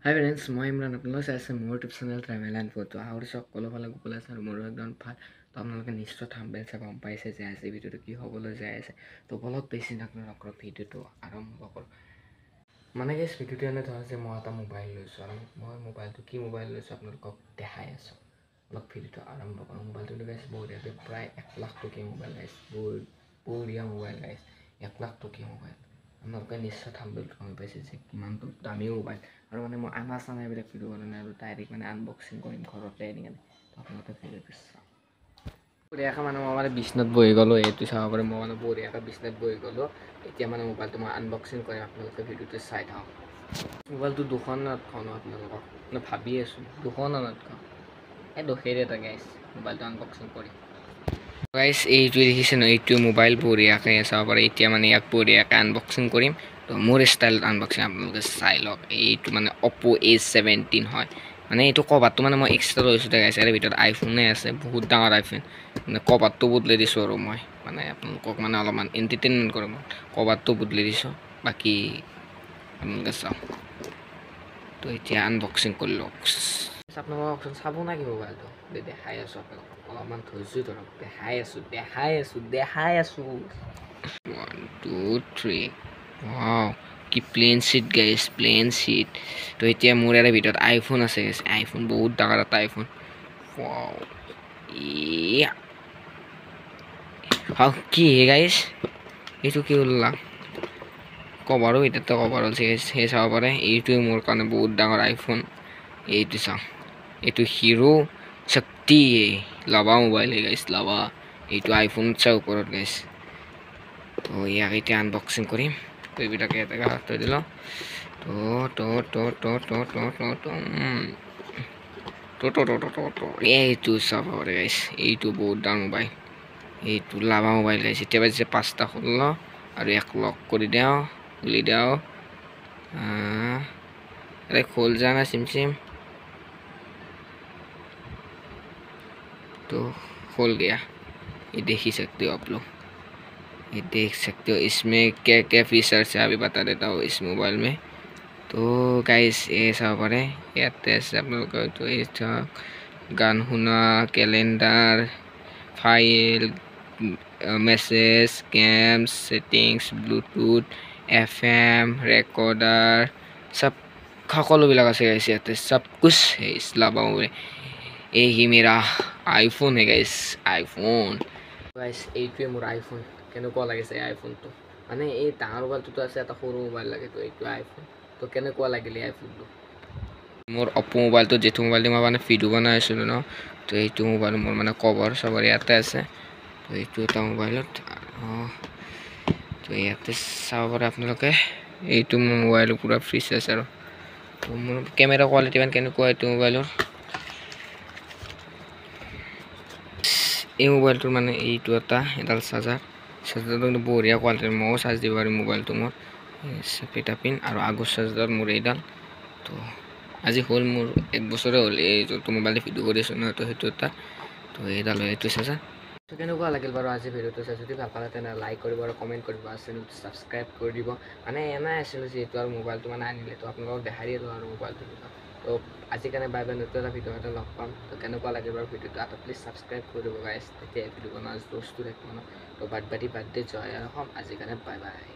হাই friends, মই ইমৰান। আপোনালোকে চাই আছে মোৰ YouTube channel travel and food. আহৰি সকলো ফালে গ'লে আছে আৰু মোৰো একদম ভাল। তো আপোনালোকে নিশ্চয় থাম্বনেইল চাই গম পাইছে যে আজি ভিডিঅ'টো কি হ'বলৈ যাই আছে। তো বলক বেছি নকৰক, ভিডিঅ'টো আৰম্ভ কৰোঁ। মানে কি ভিডিঅ'টো এনে ধৰা যে মই এটা মোবাইল লৈছোঁ আৰু মই মোবাইলটো কি মোবাইল লৈছোঁ আপোনালোকক দেখাই আছোঁ। অলপ ভিডিঅ'টো আৰম্ভ কৰোঁ। মোবাইলটো গাইছে বঢ়িয়াকৈ প্ৰায় 1,00,000 টকীয়া মোবাইল গাইছে, বঢ়িয়া মোবাইল গাইছে, 1,00,000 টকীয়া মোবাইল। আপোনালোকে নিশ্চয় থাম্বনেইলত গম পাইছে যে কিমানটো দামী মোবাইল। আৰু মানে মই আনা চানা এইবিলাক ভিডিঅ' কৰা নাই আৰু ডাইৰেক্ট মানে আনবক্সিং কৰিম ঘৰতে আনি কেনে। আপোনালোকে ভিডিঅ'টো চাওঁ। বঢ়িয়াকৈ মানে মই বিচনাত বহি গ'লোঁ, এইটো চাব পাৰে। মই মানে বঢ়িয়াকৈ বিচনাত বহি গ'লোঁ। এতিয়া মানে মোবাইলটো মই আনবক্সিং কৰিম, আপোনালোকে ভিডিঅ'টো চাই থাকক। মোবাইলটো 200 না 800 আপোনালোকক মই ভাবি আছোঁ 200 না 800 এই 200 এটা গাইছ। মোবাইলটো আনবক্সিং কৰিম গাইছ। এইটোৱে দেখিছে ন, এইটো মোবাইল বঢ়িয়াকৈ চাব পাৰে। এতিয়া মানে ইয়াক বঢ়িয়াকৈ আনবক্সিং কৰিম। তো মোৰ ষ্টাইলত আনবক্সিং আপোনালোকে চাই লওক। এইটো মানে অপ্পো A17 হয়। মানে এইটো কভাৰটো মানে মই এক্সট্ৰা লৈছোঁ গাইছ। ইয়াৰ ভিতৰত আইফোনে আছে, বহুত ডাঙৰ আইফোন। মানে কভাৰটো বদলাই দিছোঁ আৰু মই মানে আপোনালোকক মানে অলপমান এণ্টাৰটেইনমেণ্ট কৰোঁ। মই কভাৰটো বদলাই দিছোঁ, বাকী আপোনালোকে চাওক। তো এতিয়া আনবক্সিং কৰি লওক। আপোনালোকক চাব না কি মোবাইলটো দেখাই আছোঁ আপোনালোকক। অলপমান ধৈৰ্য ধৰক, দেখাই আছোঁ 1 2 3। ৱাও, কি প্লেন চিট গাইছ, প্লেন চিট। তো এতিয়া মোৰ ইয়াৰ ভিতৰত আইফোন আছে গাইছ, আইফোন বহুত ডাঙৰ এটা আইফোন। ৱাও, কি হে গাইছ, এইটো কি ওলালা কভাৰো। এতিয়াতো কভাৰ হ'ল সেই চাব পাৰে। এইটোৱে মোৰ কাৰণে বহুত ডাঙৰ আইফোন। এইটো চাওঁ, এইটো হিৰো শক্তি লাভা মোবাইল গাইছ, লাভা। এইটো আইফোন চাওঁ ওপৰত গাইছ। তো ইয়াক এতিয়া আনবক্সিং কৰিম। তো এইবিলাকে এটা থৈ দিলোঁ। এইটো চাব পাৰে গাইছ, এইটো বহুত ডাঙৰ মোবাইল। এইটো লাভা মোবাইল গাইছ। এতিয়া বাজিছে 5টা 16 আৰু ইয়াক লক কৰি দিওঁ, খুলি দিওঁ। अरे खोल जाना सिम तो खोल गया। ये देख ही सकते हो आप लोग, ये देख सकते हो। इसमें क्या क्या फीचर्स है अभी बता देता हूँ इस मोबाइल में। तो गाइस ये सब है आप लोग को। तो ये गान सुना, calendar, file, message, games, settings, Bluetooth, FM, recorder, सब সকলোবিলাক আছে গাইছ। ইয়াতে সব কুছ है इस लाभा में। এই মেৰা আইফোন হে গাইছ, আইফোন গাইছ। এইটোৱে মোৰ আইফোন। কেনেকুৱা লাগিছে এই আইফোনটো? মানে এই ডাঙৰ মোবাইলটোতো আছে, এটা সৰু মোবাইল লাগে। তো এইটো আইফোন। তো কেনেকুৱা লাগিলে এই আইফোনটো? মোৰ অপ্পো মোবাইলটো, যিটো মোবাইল দি মই মানে ভিডিঅ' বনাই আছিলোঁ ন, তো এইটো মোবাইল মোৰ মানে কভাৰ চভাৰ ইয়াতে আছে। তো এইটো এটা মোবাইলত তো ইয়াতে চাব পাৰে আপোনালোকে। এইটো মোৰ মোবাইলৰ পুৰা ফিচাৰ্ছ আৰু তো মোৰ কেমেৰা কোৱালিটি ইমান কেনেকুৱা এইটো মোবাইলৰ। এই মোবাইলটোৰ মানে এইটো এডাল চাৰ্জাৰটো কিন্তু বঢ়িয়া কোৱালিটিৰ। ময়ো চাৰ্জ দিব পাৰিম মোবাইলটো মোৰ পিন। আৰু আগৰ চাৰ্জাৰ মোৰ এইডাল। তো আজি হ'ল মোৰ 1 বছৰে হ'ল এই যোনটো মোবাইল ভিডিঅ' কৰি আছোঁ ন, তো সেইটো এটা। তো এইডাল এইটো চাৰ্জাৰ। তো কেনেকুৱা লাগিল বাৰু আজি ভিডিঅ'টো চাই? যদি ভাল পালে তেনে লাইক কৰিব আৰু কমেণ্ট কৰিব আৰু চেনেলটো ছাবস্ক্ৰাইব কৰি দিব। মানে এনাই আছিলোঁ যিহেতু আৰু মোবাইলটো মানে আনিলে, তো আপোনালোকক দেখাই দিলোঁ আৰু মোবাইলটো। তো আজি কাৰণে বাই বাই, নতুন এটা ভিডিঅ' এটা লগ পাম। তো কেনেকুৱা লাগে বাৰু ভিডিঅ'টো এটা প্লিজ ছাবস্ক্ৰাইব কৰি দিব গাইছ, তেতিয়া ভিডিঅ' বনোৱা বস্তু থাকিব ন। তো বাৰ্থডে জয় আৰু আজিৰ কাৰণে বাই বাই।